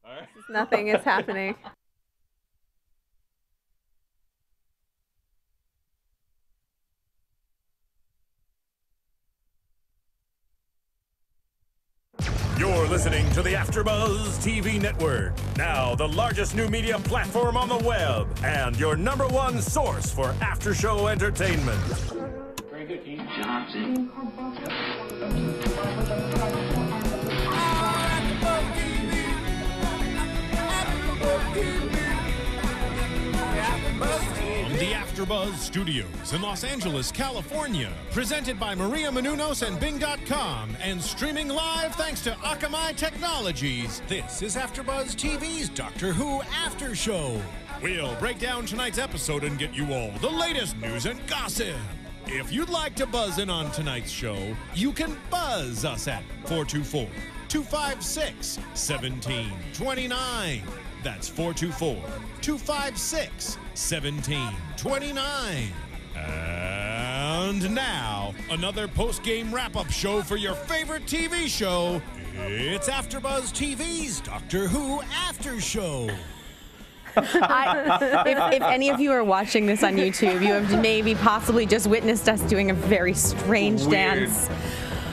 All right. Nothing is happening. You're listening to the AFTERBUZZ TV Network, now the largest new media platform on the web, and your #1 source for after-show entertainment. Very good, Dean Johnson. The AFTERBUZZ Studios in Los Angeles, California. Presented by Maria Menounos and Bing.com and streaming live thanks to Akamai Technologies. This is AFTERBUZZ TV's Doctor Who After Show. We'll break down tonight's episode and get you all the latest news and gossip. If you'd like to buzz in on tonight's show, you can buzz us at 424-256-1729. That's 424-256-1729. And now, another post-game wrap-up show for your favorite TV show. It's AFTERBUZZ TV's Doctor Who After Show. If any of you are watching this on YouTube, you have maybe possibly just witnessed us doing a very strange dance.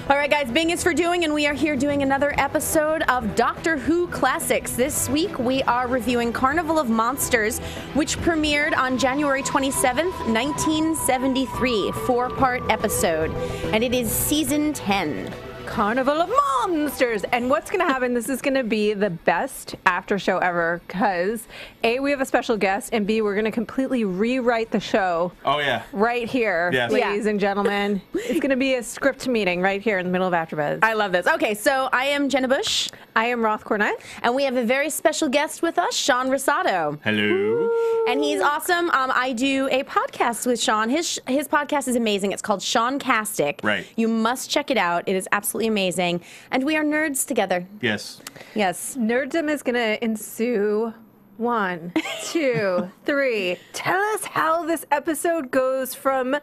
All right, guys, Bing is for doing, and we are here doing another episode of Doctor Who Classics. This week, we are reviewing Carnival of Monsters, which premiered on January 27th, 1973, 4-part episode, and it is season 10. Carnival of Monsters. And what's going to happen, this is going to be the best after show ever because A, we have a special guest, and B, we're going to completely rewrite the show. Oh, yeah. Right here, yes. ladies and gentlemen. It's going to be a script meeting right here in the middle of AfterBuzz. I love this. Okay, so I am Jenna Busch. I am Roth Cornett. And we have a very special guest with us, Sean Rosado. Hello. And he's awesome. I do a podcast with Sean. His podcast is amazing. It's called Sean-castic. Right. You must check it out. It is absolutely amazing. And we are nerds together. Yes. Yes. Nerddom is going to ensue. 1, 2, 3. Tell us how this episode goes from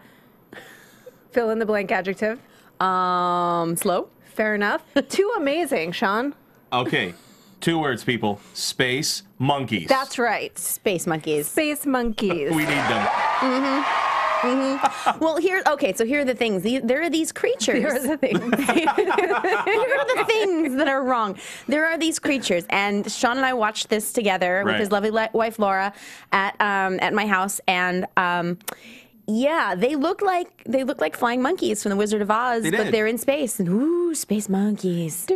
fill in the blank adjective. Slow. Fair enough. To amazing, Sean. Okay. 2 words, people. Space monkeys. That's right. Space monkeys. Space monkeys. We need them. Well, here are the things. There are these creatures. Here are the things. Here are the things that are wrong. There are these creatures, and Sean and I watched this together with his lovely wife Laura at my house, and yeah, they look like flying monkeys from the Wizard of Oz, but they're in space, and ooh, space monkeys.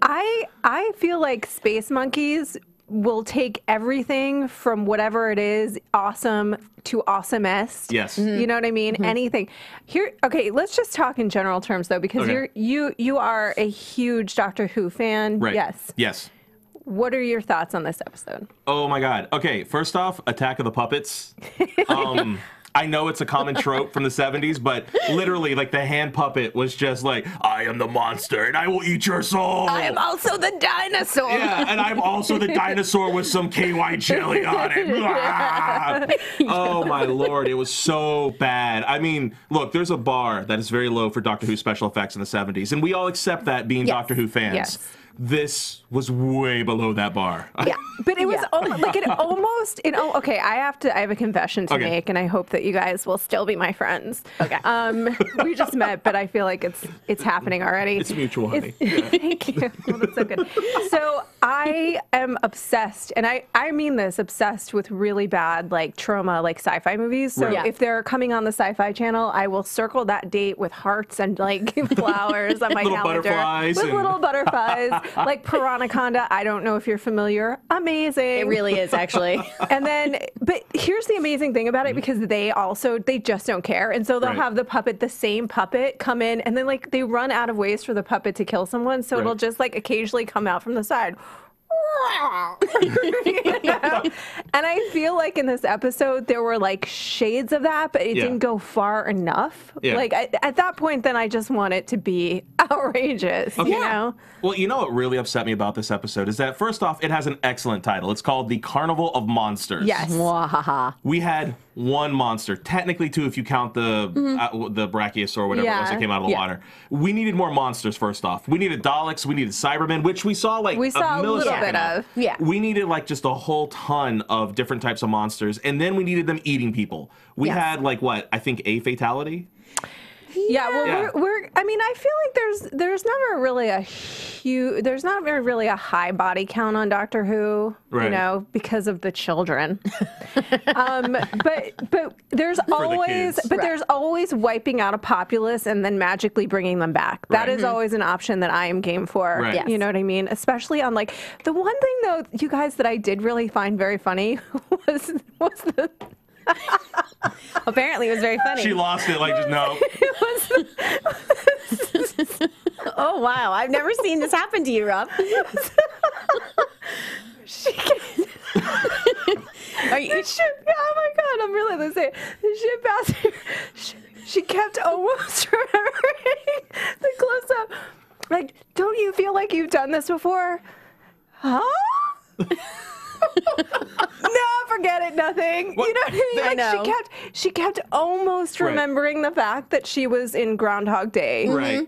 I feel like space monkeys will take everything from whatever it is awesome to awesomest. Yes. You know what I mean? Anything. Here, okay, let's just talk in general terms though, because you are a huge Doctor Who fan. Right. Yes. Yes. What are your thoughts on this episode? Oh my God. Okay, first off, Attack of the Puppets. I know it's a common trope from the 70s, but literally, like, the hand puppet was just like, I am the monster, and I will eat your soul. I am also the dinosaur. Yeah, and I'm also the dinosaur with some KY jelly on it. Oh, my Lord. It was so bad. I mean, look, there's a bar that is very low for Doctor Who special effects in the 70s, and we all accept that being Doctor Who fans. Yes. This was way below that bar. Yeah, but it was okay, I have a confession to make, and I hope that you guys will still be my friends. Okay. We just met, but I feel like it's happening already. It's mutual, honey. Thank you. Well, that's so good. So I am obsessed, and I mean this, obsessed with really bad, like, trauma, like, sci-fi movies. So if they're coming on the Sci-Fi Channel, I will circle that date with hearts and, like, flowers on my little calendar. Butterflies. With little butterflies. Like Piranaconda, I don't know if you're familiar. Amazing. It really is, actually. And then, but here's the amazing thing about it, because they just don't care. And so they'll have the same puppet come in, and then, like, they run out of ways for the puppet to kill someone, so it'll just, like, occasionally come out from the side. And I feel like in this episode there were like shades of that, but it didn't go far enough. Like at that point, then I just want it to be outrageous. You know? Well, you know what really upset me about this episode is that first off, it has an excellent title. It's called the Carnival of Monsters. Yes. We had one monster, technically two if you count the Brachiosaur or whatever else that came out of the water. We needed more monsters. First off, we needed Daleks, we needed Cybermen, which we saw like a little bit of. We needed like just a whole ton of different types of monsters, and then we needed them eating people. We had like what I think a fatality. Yeah, well, we're. I mean, I feel like there's never really there's not really a high body count on Doctor Who, you know, because of the children. But there's always wiping out a populace and then magically bringing them back. That is always an option that I am game for. Right. You know what I mean? Especially on like the one thing though, you guys, that I did really find very funny was the. Apparently, it was very funny. She lost it. Like, just no. Oh wow! I've never seen this happen to you, Rob. Are you? Oh my God! I'm really gonna say it. The ship master. She kept almost remembering the close up. Like, don't you feel like you've done this before? Huh? No, forget it. Nothing. What? You know what I mean? Like, she kept almost remembering the fact that she was in Groundhog Day. Right.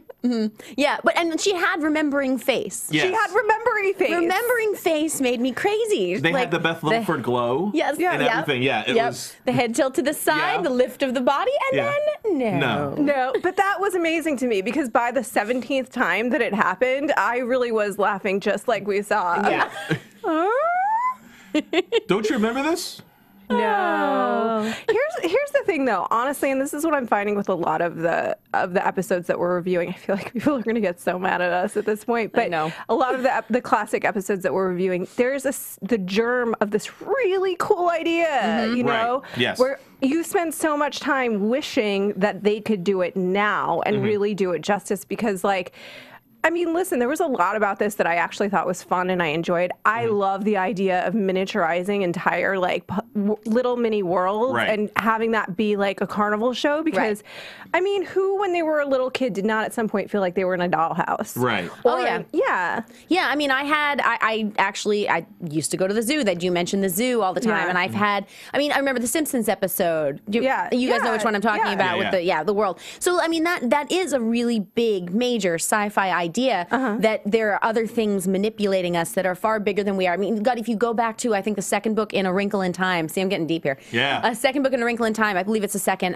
Yeah, and she had remembering face. Yes. She had remembering face. Remembering face made me crazy. They had the Beth Lumford glow. Yes. And everything. Yeah. It was the head tilt to the side, the lift of the body, and then No, but that was amazing to me because by the 17th time that it happened, I really was laughing just like we saw. Yeah. Don't you remember this? No. Here's the thing though, honestly, and this is what I'm finding with a lot of the episodes that we're reviewing. I feel like people are going to get so mad at us at this point, but a lot of the classic episodes that we're reviewing, there's the germ of this really cool idea, you know, where you spend so much time wishing that they could do it now and really do it justice because like, I mean, listen, there was a lot about this that I actually thought was fun and I enjoyed. I love the idea of miniaturizing entire like little mini worlds and having that be like a carnival show because, I mean, who when they were a little kid did not at some point feel like they were in a dollhouse? Right. Or, yeah. I mean, I used to go to the zoo. That you mentioned the zoo all the time, and I've had. I mean, I remember the Simpsons episode. You guys know which one I'm talking about with the world. So I mean that is a really big, major sci-fi idea that there are other things manipulating us that are far bigger than we are. I mean, God, if you go back to, I think, the second book in A Wrinkle in Time. See, I'm getting deep here. Yeah. A second book in A Wrinkle in Time, I believe it's the second,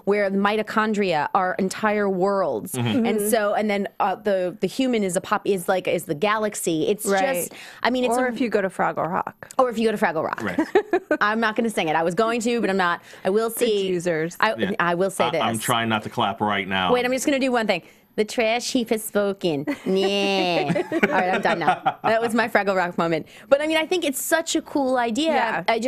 where the mitochondria are entire worlds. And so, and then the human is the galaxy. It's just, I mean, it's if you go to Fraggle Rock. Or if you go to Fraggle Rock. Right. I'm not going to sing it. I was going to, but I'm not. I will see. Users. I will say this. I'm trying not to clap right now. Wait, I'm just going to do one thing. The trash heap has spoken. Yeah. All right, I'm done now. That was my Fraggle Rock moment. But I mean, I think it's such a cool idea. Yeah. I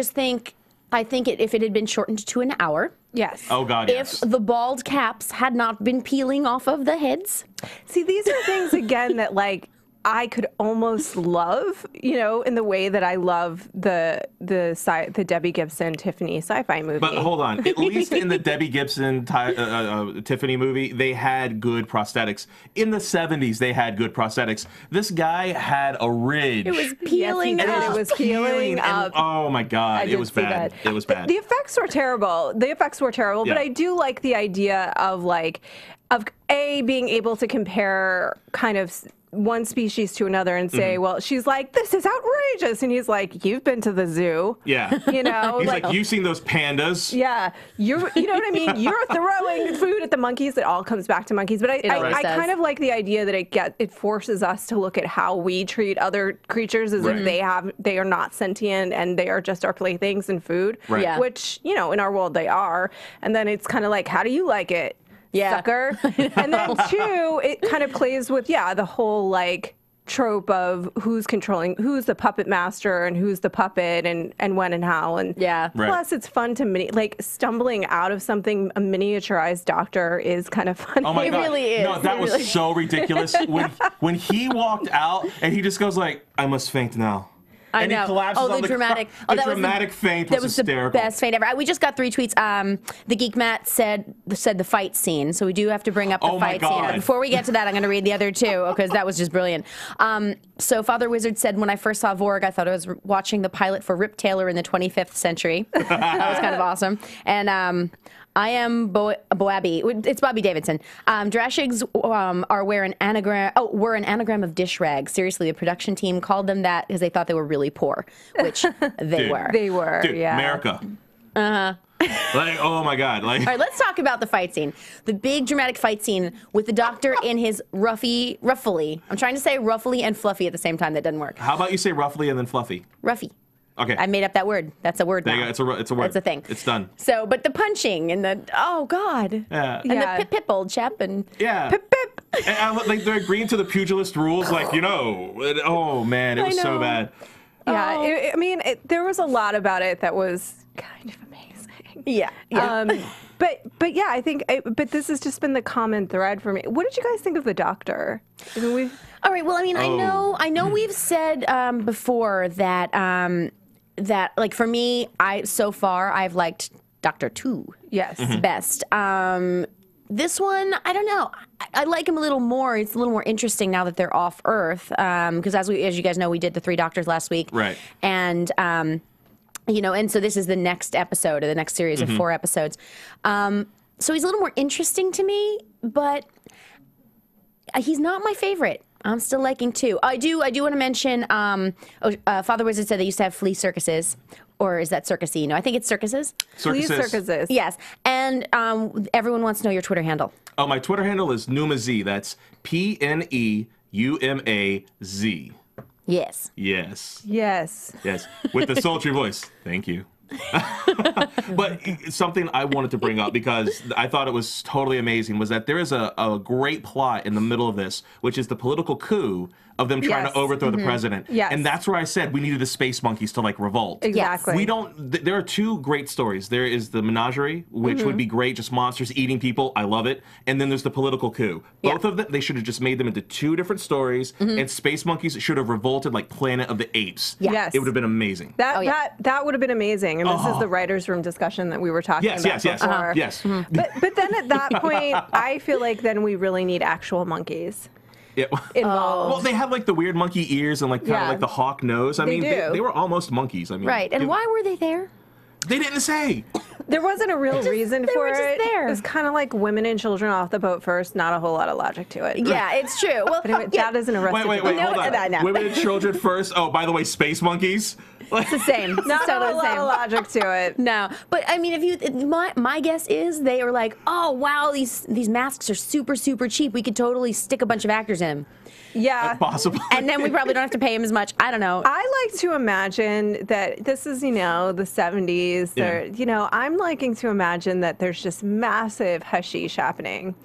think if it had been shortened to an hour. Yes. Oh, God, yes. If the bald caps had not been peeling off of the heads. See, these are things, again, that, like, I could almost love, you know, in the way that I love the Debbie Gibson Tiffany sci-fi movie. But hold on, at least in the Debbie Gibson Tiffany movie, they had good prosthetics. In the 70s, they had good prosthetics. This guy had a ridge. It was peeling It was peeling up. Oh my God, it was bad. It was bad. The effects were terrible. But I do like the idea of being able to compare kind of one species to another and say, well, she's like, this is outrageous. And he's like, you've been to the zoo. Yeah. You know? He's like, you've seen those pandas. Yeah. You know what I mean? You're throwing food at the monkeys. It all comes back to monkeys. But I kind of like the idea that it forces us to look at how we treat other creatures as if they are not sentient and they are just our playthings and food. Right. Yeah. Which, you know, in our world they are. And then it's kind of like, how do you like it? Yeah. Sucker. And then two, it kind of plays with, the whole like trope of who's the puppet master and who's the puppet and when and how. And plus it's fun to stumbling out of something, a miniaturized doctor is kind of funny. Oh my God. It really is. No, that was so ridiculous. When he walked out and he just goes like, I must faint now. I and know. he collapses on the dramatic. the dramatic faint was hysterical. The best faint ever. We just got 3 tweets. The Geek Matt said the fight scene, so we do have to bring up the fight scene. But before we get to that, I'm going to read the other 2 because that was just brilliant. So Father Wizard said, when I first saw Vorg, I thought I was watching the pilot for Rip Taylor in the 25th century. That was kind of awesome. And I am Boabby. It's Bobby Davidson. Drashigs were an anagram of dish rags. Seriously, the production team called them that because they thought they were really poor, which they were. They were, Dude, yeah. America. Like, oh my God. Like, all right, let's talk about the fight scene. The big dramatic fight scene with the Doctor in his ruffly. I'm trying to say ruffly and fluffy at the same time. That doesn't work. how about you say roughly and then fluffy? Ruffy. Okay. I made up that word. That's a word There now. you go. It's a word. It's a thing. It's done. So, but the punching and the, oh God. Yeah. And the pip old chap and Yeah. pip pip. And like they're agreeing to the pugilist rules, like, you know. Oh man, it was so bad. Yeah, I mean, there was a lot about it that was kind of amazing. Yeah. But yeah, I think, but this has just been the common thread for me. What did you guys think of the Doctor? I mean, All right. Well, I mean, I know we've said before that that like for me, so far I've liked Doctor 2. Yes. Best. This one, I don't know. I like him a little more. It's a little more interesting now that they're off Earth. Because as you guys know, we did the 3 Doctors last week. Right. And you know, and so this is the next episode of the next series of 4 episodes. So he's a little more interesting to me, but he's not my favorite. I'm still liking 2. I do want to mention. Father Wizard said they used to have flea circuses, or is that circusy? No, I think it's circuses. Flea circuses. Yes, and everyone wants to know your Twitter handle. Oh, my Twitter handle is Pneumaz. That's Pneumaz. Yes. Yes. Yes. Yes. With the sultry voice. Thank you. But something I wanted to bring up because I thought it was totally amazing was that there is a great plot in the middle of this, which is the political coup of them trying to overthrow the president. Yes. And that's where I said we needed the space monkeys to like revolt. Exactly. We don't, there are 2 great stories. There is the menagerie, which would be great, just monsters eating people. I love it. And then there's the political coup. Both of them, they should have just made them into 2 different stories. And space monkeys should have revolted like Planet of the Apes. Yes. It would have been amazing. That would have been amazing. And this is the writer's room discussion that we were talking about before. Yes. But then at that point, I feel like then we really need actual monkeys. Yeah. Involved. Well, they have like the weird monkey ears and like kind of like the hawk nose. I mean, they were almost monkeys. I mean, Right. And why were they there? They didn't say. There wasn't a real reason they for were just it. there. It was kind of like women and children off the boat first. Not a whole lot of logic to it. Yeah, it's true. Well, But anyway, that isn't a recipe. Wait, No, hold on. that now. Women and children first. Oh, by the way, space monkeys. It's the same. It's Not a totally whole the lot same. of logic to it. No, but I mean, if you, my guess is they were like, oh wow, these masks are super cheap. We could totally stick a bunch of actors in, Yeah. Possible. and then we probably don't have to pay him as much. I don't know. I like to imagine that this is, you know, the 70s. Yeah. You know, I'm liking to imagine that there's just massive hashish happening,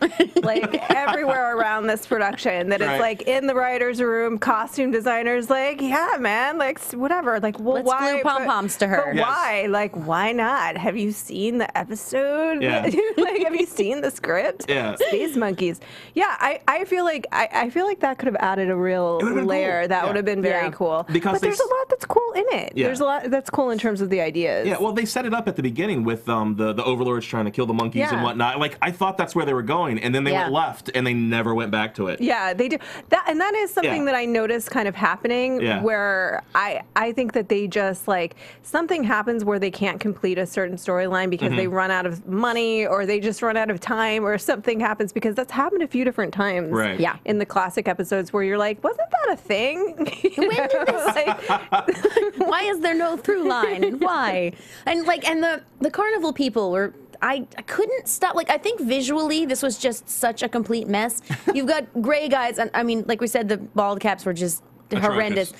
like everywhere around this production. That Right. it's like in the writer's room, costume designers, like, yeah, man, like whatever. Like, well, Let's why? glue pom-poms to her. But Yes. why? Like, why not? Have you seen the episode? Yeah. Like, have you seen the script? Yeah. Space monkeys. Yeah, I feel like I feel like that could have added a real would've been layer. cool. That Yeah. would have been very Yeah. cool. Because but they there's a lot that's cool in it. Yeah. There's a lot that's cool in terms of the ideas. Yeah, well, they set it up at the beginning with the overlords trying to kill the monkeys and Yeah. whatnot. Like, I thought that's where they were going, and then they went left, and they never went back to it. Yeah, they do. That is something Yeah. that I noticed kind of happening Yeah. where I think that they just like something happens where they can't complete a certain storyline because they run out of money or they just run out of time or something happens because that's happened a few different times. Right. Yeah. In the classic episodes where you're like, wasn't that a thing? When did this? Like, Why is there no through line and why? And like, and the carnival people were. I couldn't stop. Like, I think visually this was just such a complete mess. You've got gray guys, and I mean, like we said, the bald caps were just horrendous.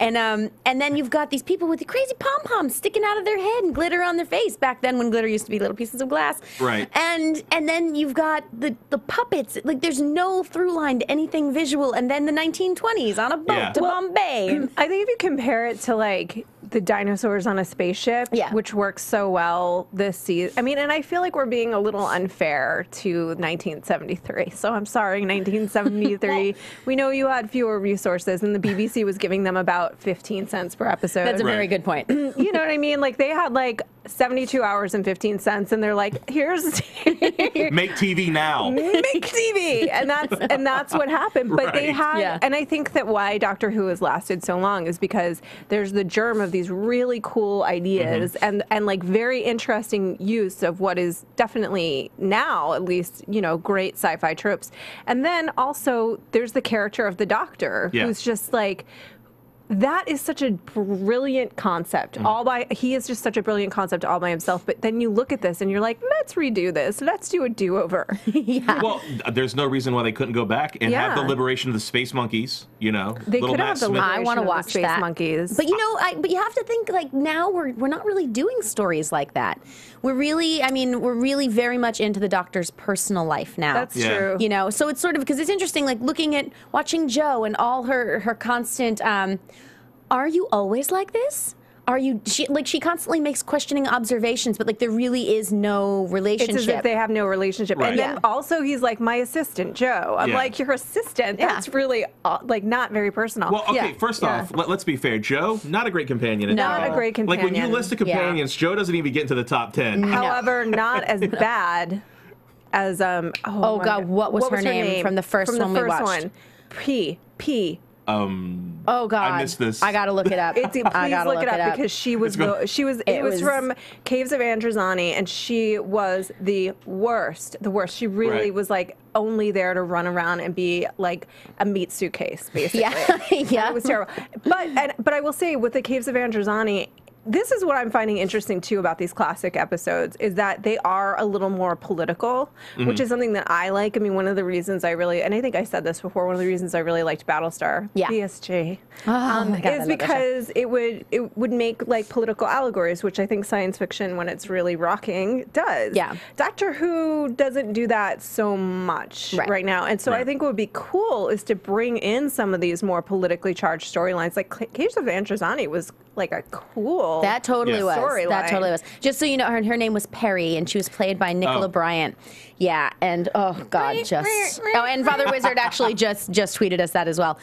And then you've got these people with the crazy pom-poms sticking out of their head and glitter on their face. Back then when glitter used to be little pieces of glass. Right. And then you've got the puppets. Like, there's no through line to anything visual. And then the 1920s on a boat Yeah. to Bombay. I think if you compare it to like the dinosaurs on a spaceship, which works so well this season. I mean, and I feel like we're being a little unfair to 1973. So I'm sorry, 1973. We know you had fewer resources, and the BBC was giving them about 15 cents per episode. That's a very good point. You know what I mean? Like, they had like 72 hours and 15 cents, and they're like, here's make TV now. Make TV, and that's what happened. But they had, and I think that why Doctor Who has lasted so long is because there's the germ of these really cool ideas and like very interesting use of what is definitely now, at least, you know, great sci-fi tropes. And then also there's the character of the Doctor, who's just like, that is such a brilliant concept. He is just such a brilliant concept all by himself. But then you look at this and you're like, let's redo this. Let's do a do-over. Well, there's no reason why they couldn't go back and have the liberation of the space monkeys. You know, they could have the liberation I want to watch the space that. monkeys. But you know, but you have to think like now we're not really doing stories like that. We're really, I mean, we're really very much into the Doctor's personal life now. That's true. You know, so it's sort of because it's interesting, like watching Jo and all her constant. Are you always like this? Are you, she constantly makes questioning observations, but like there really is no relationship. It's as if they have no relationship. Right. And then also he's like, my assistant, Jo. I'm like, your assistant? That's really like not very personal. Well, okay, first off, let's be fair. Jo, not a great companion at all. Not a great companion. Like when you list the companions, Jo doesn't even get into the top 10. However, not as bad as, oh God, what was her name from the first one we watched? P. Oh God! I missed this. I gotta look it up. Please look it up because she was. It was from Caves of Androzani, and she was the worst. The worst. She really was like only there to run around and be like a meat suitcase, basically. Yeah. It was terrible. But I will say with the Caves of Androzani, this is what I'm finding interesting too about these classic episodes is that they are a little more political, which is something that I like. I mean, one of the reasons I really, and I think I said this before, one of the reasons I really liked Battlestar, BSG, is because it would make like political allegories, which I think science fiction, when it's really rocking, does. Yeah. Doctor Who doesn't do that so much right now, and so I think what would be cool is to bring in some of these more politically charged storylines. Like Caves of Androzani was like a cool. That totally was. Storyline. That totally was. Just so you know, her name was Perry, and she was played by Nicola Bryant. Yeah, and oh God, and Father Wizard actually just tweeted us that as well.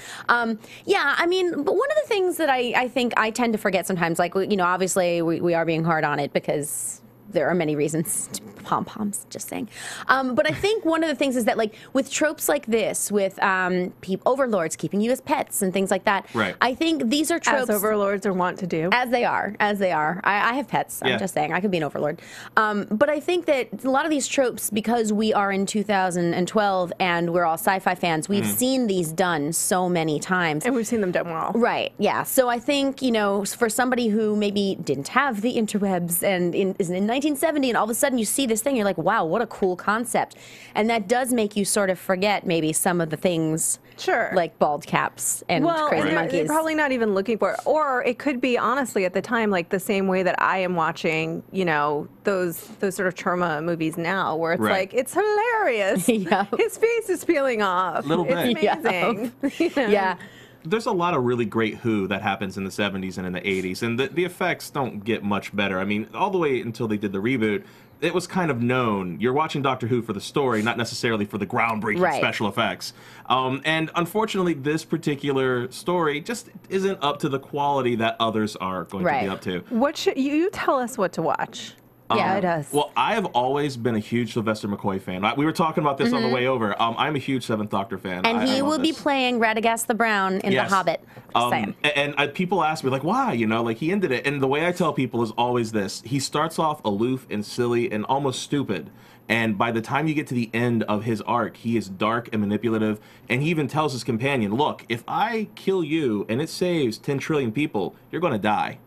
Yeah, I mean, but one of the things that I think I tend to forget sometimes, like, you know, obviously we are being hard on it because there are many reasons. Pom-poms, just saying. But I think one of the things is that, like, with tropes like this, with overlords keeping you as pets and things like that, I think these are tropes. As overlords are wont to do. As they are. I have pets. I'm just saying. I could be an overlord. But I think that a lot of these tropes, because we are in 2012 and we're all sci-fi fans, we've seen these done so many times. And we've seen them done well. Right, yeah. So I think, you know, for somebody who maybe didn't have the interwebs and is in 1970 and all of a sudden you see this thing, you're like, wow, what a cool concept. And that does make you sort of forget maybe some of the things, like bald caps and crazy monkeys. They're probably not even looking for it. Or it could be, honestly, at the time, like the same way that I am watching, you know, those sort of trauma movies now, where it's like, it's hilarious. His face is peeling off. A little bit. It's amazing. Yeah. There's a lot of really great Who that happens in the 70s and in the 80s, and the effects don't get much better. I mean, all the way until they did the reboot, it was kind of known. You're watching Doctor Who for the story, not necessarily for the groundbreaking special effects. And unfortunately, this particular story just isn't up to the quality that others are going to be up to. What should you tell us what to watch? Yeah, it does. Well, I have always been a huge Sylvester McCoy fan. We were talking about this on the way over. I'm a huge Seventh Doctor fan. And he will be playing Radagast the Brown in The Hobbit. And people ask me, like, why? You know, like, he ended it. And the way I tell people is always this. He starts off aloof and silly and almost stupid. And by the time you get to the end of his arc, he is dark and manipulative. And he even tells his companion, look, if I kill you and it saves 10 trillion people, you're going to die.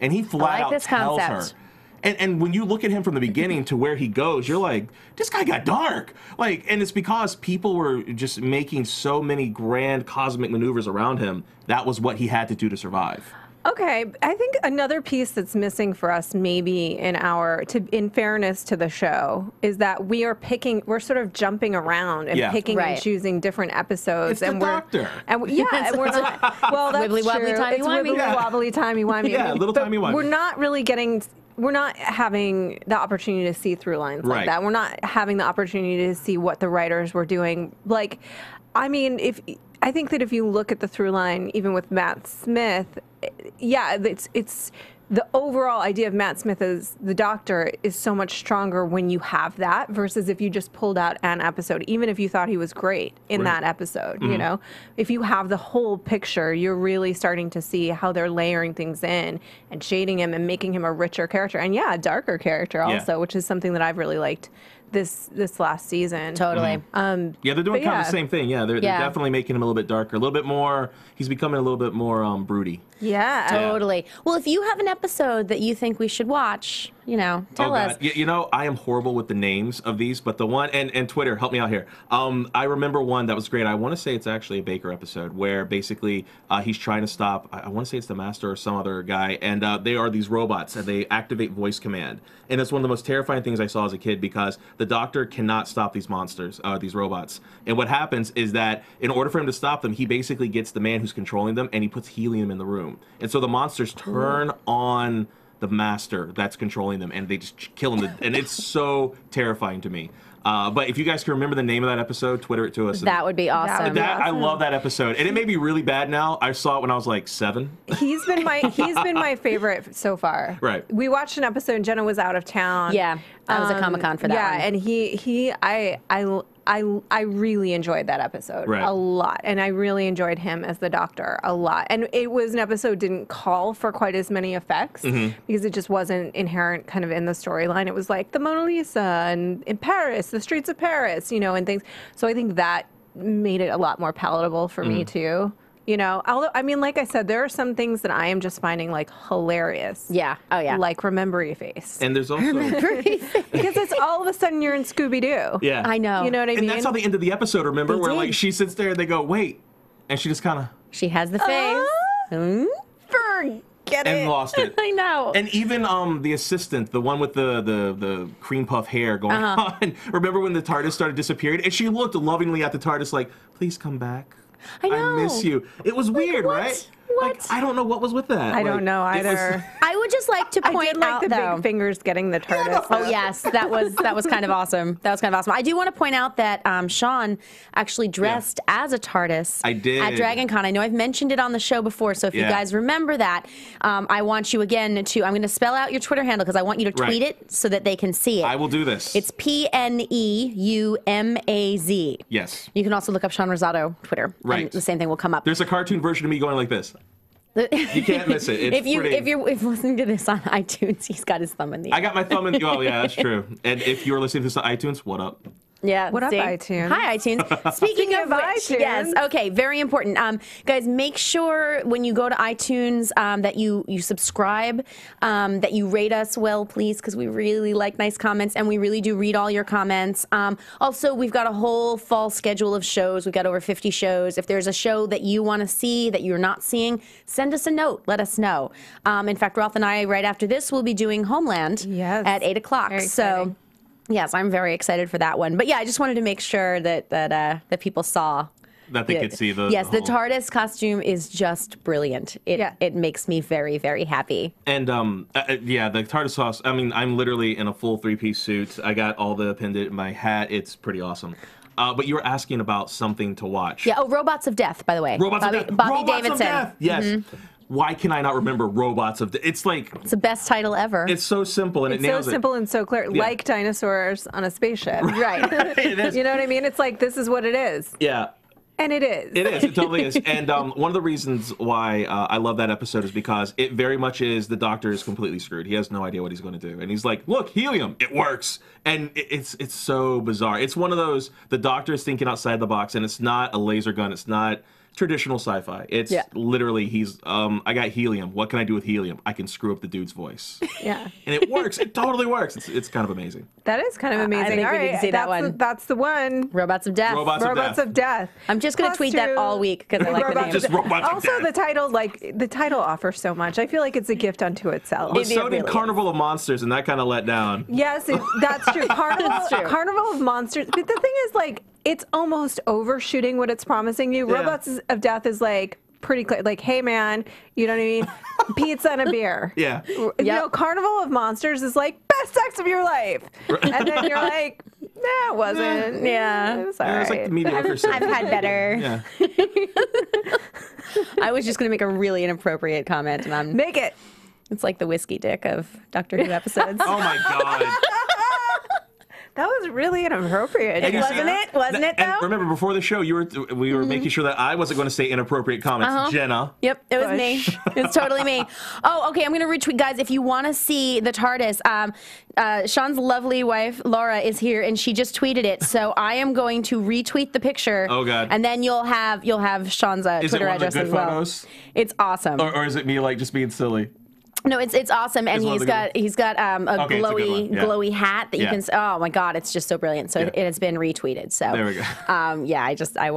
And he flat out tells her. And when you look at him from the beginning to where he goes, you're like, this guy got dark. Like, and it's because people were just making so many grand cosmic maneuvers around him. That was what he had to do to survive. Okay, I think another piece that's missing for us, maybe in fairness to the show, is that we're sort of jumping around and picking and choosing different episodes. It's the Doctor. And we're not. Well, that's wibbly wobbly, true. timey It's wimey. wibbly wobbly, timey wimey. Yeah, little timey wimey. We're not really getting. We're not having the opportunity to see through lines like that. We're not having the opportunity to see what the writers were doing. Like, I mean, I think that if you look at the through line, even with Matt Smith, yeah, it's the overall idea of Matt Smith as the Doctor is so much stronger when you have that versus if you just pulled out an episode, even if you thought he was great in that episode, you know? If you have the whole picture, you're really starting to see how they're layering things in and shading him and making him a richer character. And yeah, a darker character also, which is something that I've really liked this last season. Totally. Yeah, they're doing kind of the same thing. Yeah, they're definitely making him a little bit darker, a little bit more. He's becoming a little bit more broody. Yeah. Totally. Well, if you have an episode that you think we should watch, tell us. You know, I am horrible with the names of these, but the one, and Twitter, help me out here. I remember one that was great. I want to say it's actually a Baker episode where basically he's trying to stop, I want to say it's the Master or some other guy, and they are these robots, and they activate voice command. And it's one of the most terrifying things I saw as a kid because the Doctor cannot stop these monsters, these robots. And what happens is that in order for him to stop them, he basically gets the man who's controlling them, and he puts helium in the room. And so the monsters turn on the Master that's controlling them, and they just kill him. And it's so terrifying to me. But if you guys can remember the name of that episode, Twitter it to us. That would be awesome. I love that episode, and it made me really bad now. I saw it when I was like 7. He's been my favorite so far. Right. We watched an episode, and Jenna was out of town. Yeah, I was at Comic-Con for that one. And I really enjoyed that episode a lot, and I really enjoyed him as the Doctor a lot. And it was an episode didn't call for quite as many effects because it just wasn't inherent kind of in the storyline. It was like the Mona Lisa and in Paris, the streets of Paris, and things. So I think that made it a lot more palatable for me too. Although, I mean, like I said, there are some things that I am just finding like hilarious. Yeah. Oh, yeah. Like Remember Your Face. And there's also because it's all of a sudden you're in Scooby-Doo. Yeah. I know. You know what I mean? And that's how they ended the episode, remember? Where like she sits there and they go, wait. And she just kind of... She has the face. Forget and it. lost it. I know. And even the assistant, the one with the cream puff hair going on. Remember when the TARDIS started disappearing? And she looked lovingly at the TARDIS like, please come back. I know. I miss you. It was weird, what? right? What? Like, I don't know what was with that. I don't know either. I would just like to point I did like out, the though. big fingers getting the TARDIS. Oh yes, that was kind of awesome. That was kind of awesome. I do want to point out that Sean actually dressed as a TARDIS. I did at Dragon Con. I know I've mentioned it on the show before, so if you guys remember that, I want you again to. I'm going to spell out your Twitter handle because I want you to tweet it so that they can see it. I will do this. It's PNEUMAZ. Yes. You can also look up Sean Rosado Twitter. Right. And the same thing will come up. There's a cartoon version of me going like this. You can't miss it. It's if you're listening to this on iTunes, he's got his thumb in the air. I got my thumb in. Oh yeah, that's true. And if you're listening to this on iTunes, what up? Yeah. What up, see? iTunes? Hi, iTunes. Speaking of which, iTunes. yes. Okay, very important. Guys, make sure when you go to iTunes that you subscribe, that you rate us well, please, because we really like nice comments, and we really do read all your comments. Also, we've got a whole fall schedule of shows. We've got over 50 shows. If there's a show that you want to see that you're not seeing, send us a note. Let us know. In fact, Rolf and I, right after this, will be doing Homeland at 8 o'clock. Very exciting. Yes, I'm very excited for that one. But yeah, I just wanted to make sure that people saw that they could see the the TARDIS costume is just brilliant. It makes me very, very happy. And yeah, the TARDIS sauce. I mean, I'm literally in a full 3-piece suit. I got all the appendage in my hat. It's pretty awesome. But you were asking about something to watch. Yeah. Oh, Robots of Death, by the way. Robots of Death. Bobby Robots Davidson. Of Death. Yes. Why can I not remember Robots of Death? It's like... It's the best title ever. It's so simple and it nails it. It's so simple and so clear. Yeah. Like dinosaurs on a spaceship. Right. It is. You know what I mean? It's like, this is what it is. Yeah. And it is. It is. It totally is. And one of the reasons why I love that episode is because it very much is the Doctor is completely screwed. He has no idea what he's going to do. And he's like, look, helium, it works. And it's so bizarre. It's one of those, the Doctor is thinking outside the box, and it's not a laser gun. It's not traditional sci-fi. It's literally he's I got helium. What can I do with helium? I can screw up the dude's voice. Yeah. And it works. It totally works. It's kind of amazing. That is kind of amazing. I think we need to see that one. That's the one. Robots of Death. Robots of Death. I'm just going to tweet that all week because I like the name. Just Robots of Also, Death. the title offers so much. I feel like it's a gift unto itself. But so did Carnival of Monsters, and that kind of let down. Yes, that's true. Carnival of Monsters. But the thing is, like, it's almost overshooting what it's promising you. Yeah. Robots of Death is like pretty clear. Like, hey man, you know what I mean? Pizza and a beer. Yeah. You know, Carnival of Monsters is like best sex of your life, and then you're like, nah, it wasn't. Yeah. It was all It's like right. the mediocre sex. I've had better. Yeah. I was just going to make a really inappropriate comment, and Make it. it's like the whiskey dick of Doctor Who episodes. Oh my God. That was really inappropriate. And you see- Wasn't it, though? And remember, before the show, we were making sure that I wasn't going to say inappropriate comments. Jenna. Yep, it was me. It's totally me. Oh, okay, I'm going to retweet. Guys, if you want to see the TARDIS, Sean's lovely wife, Laura, is here, and she just tweeted it. So I am going to retweet the picture. Oh, God. And then you'll have Sean's Is it Twitter one of the address good as well. photos? It's awesome. Or is it me, like, just being silly? No, it's awesome, and It's one of he's got a Okay, it's a good one. Yeah. glowy hat that you Yeah. can. Oh my God, it's just so brilliant. So it has been retweeted. So There we go. I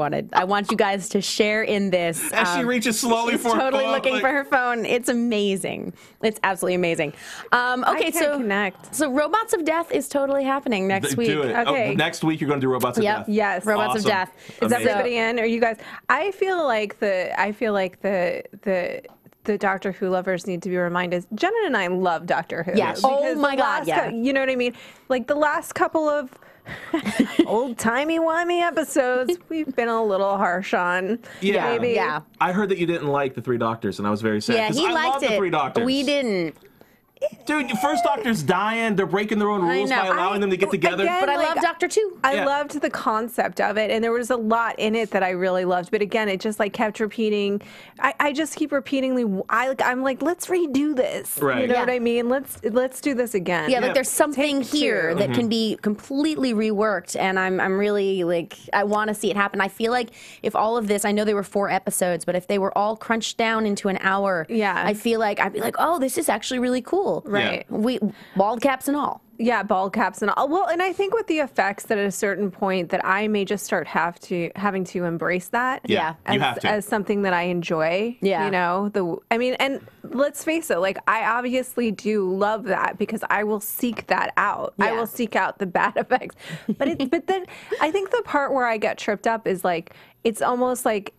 want you guys to share in this. As she reaches slowly She's for her totally phone, looking like- for her phone. It's amazing. It's absolutely amazing. Okay, can't so connect. So Robots of Death is totally happening next week. Do it. Okay. Oh, next week, you're going to do Robots of Yep. Death. Yes. Robots of Awesome. Death. Is Amazing. everybody in? Are you guys? I feel like the Doctor Who lovers need to be reminded. Jenna and I love Doctor Who. Yes. Oh because my the God, last yeah. you know what I mean? Like the last couple of old timey-wimey episodes, we've been a little harsh on. Yeah. Maybe. Yeah. I heard that you didn't like the Three Doctors, and I was very sad. Yeah, 'cause he I liked love it. the Three Doctors. We didn't. Dude, first Doctor's dying. They're breaking their own rules know. by allowing them to get together. Again, But I like, love Doctor Two. I Yeah. loved the concept of it, and there was a lot in it that I really loved. But again, it just like kept repeating. I just keep repeatedly. I'm like, let's redo this. Right. You know Yeah. what I mean? Let's do this again. Yeah, like there's something Take two. here that can be completely reworked, and I'm really like I want to see it happen. I feel like if all of this, I know there were 4 episodes, but if they were all crunched down into an hour, Yeah. I feel like I'd be like, oh, this is actually really cool. Right. We bald caps and all. Yeah, bald caps and all. Well, and I think with the effects that at a certain point that I may just start having to embrace that. Yeah. You have to. As something that I enjoy. Yeah. You know, and let's face it, like I obviously do love that because I will seek that out. I Yeah. will seek out the bad effects. But then I think the part where I get tripped up is like it's almost like,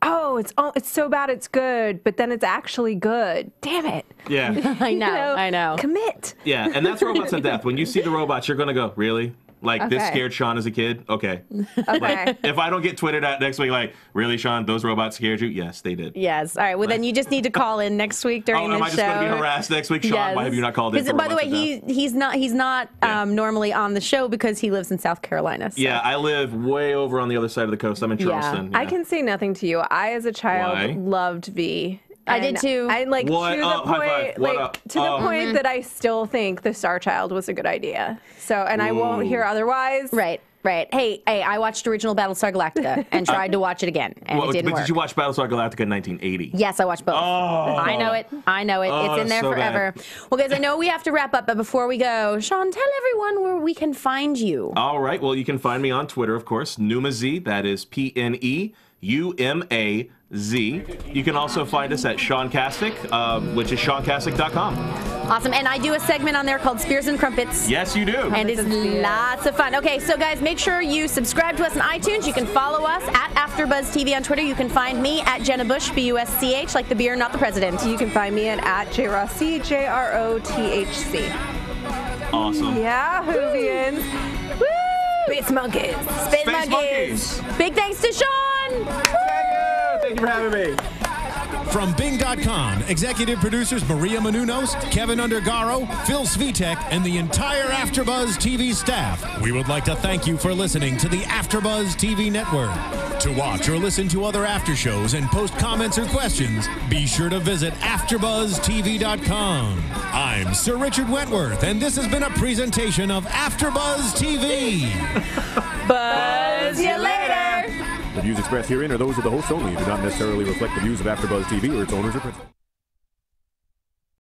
oh, it's so bad it's good, but then it's actually good. Damn it. Yeah. I know, I know. Commit. Yeah, and that's Robots of Death. When you see the robots, you're going to go, really? Like, this Okay. scared Sean as a kid? Okay. Okay. If I don't get tweeted at next week, like, really, Sean, those robots scared you? Yes, they did. Yes. All right. Well, then you just need to call in next week Oh, during am the I show. just going to be harassed next week? Sean, Yes. why have you not called in? 'Cause, For by the way, Robots of Death? he's not Yeah. normally on the show because he lives in South Carolina. So. Yeah, I live way over on the other side of the coast. I'm in Yeah. Charleston. I can say nothing to you. I, as a child, Why? loved V. I did And too. I like What to the up? High point, five. What like up? to the point that I still think the Star Child was a good idea. So, and I won't hear otherwise. Right. Hey, I watched original Battlestar Galactica and tried to watch it again, and Well, it didn't but work. did you watch Battlestar Galactica in 1980? Yes, I watched both. Oh. I know it. Oh, It's in there so forever. bad. Well, guys, I know we have to wrap up, but before we go, Sean, tell everyone where we can find you. All right. Well, you can find me on Twitter, of course, NumaZ. That is PNEUMAZ. You can also find us at Sean Kastic, which is SeanKastic.com. Awesome. And I do a segment on there called Spears and Crumpets. Yes, you do. And it's lots of fun. Okay, so guys, make sure you subscribe to us on iTunes. You can follow us at AfterBuzz TV on Twitter. You can find me at Jenna Busch, BUSCH, like the beer, not the president. You can find me at JROTHC, JROTHC. Awesome. Yeah, Whovians. Woo! Space Monkeys. Space Space Monkeys. Monkeys. Big thanks to Sean. Thank you for having me. From Bing.com, executive producers Maria Menounos, Kevin Undergaro, Phil Svitek, and the entire AfterBuzz TV staff, we would like to thank you for listening to the AfterBuzz TV network. To watch or listen to other after shows and post comments or questions, be sure to visit AfterBuzzTV.com. I'm Sir Richard Wentworth, and this has been a presentation of AfterBuzz TV. Buzz you later. The views expressed herein are those of the hosts only and do not necessarily reflect the views of AfterBuzz TV or its owners or principals.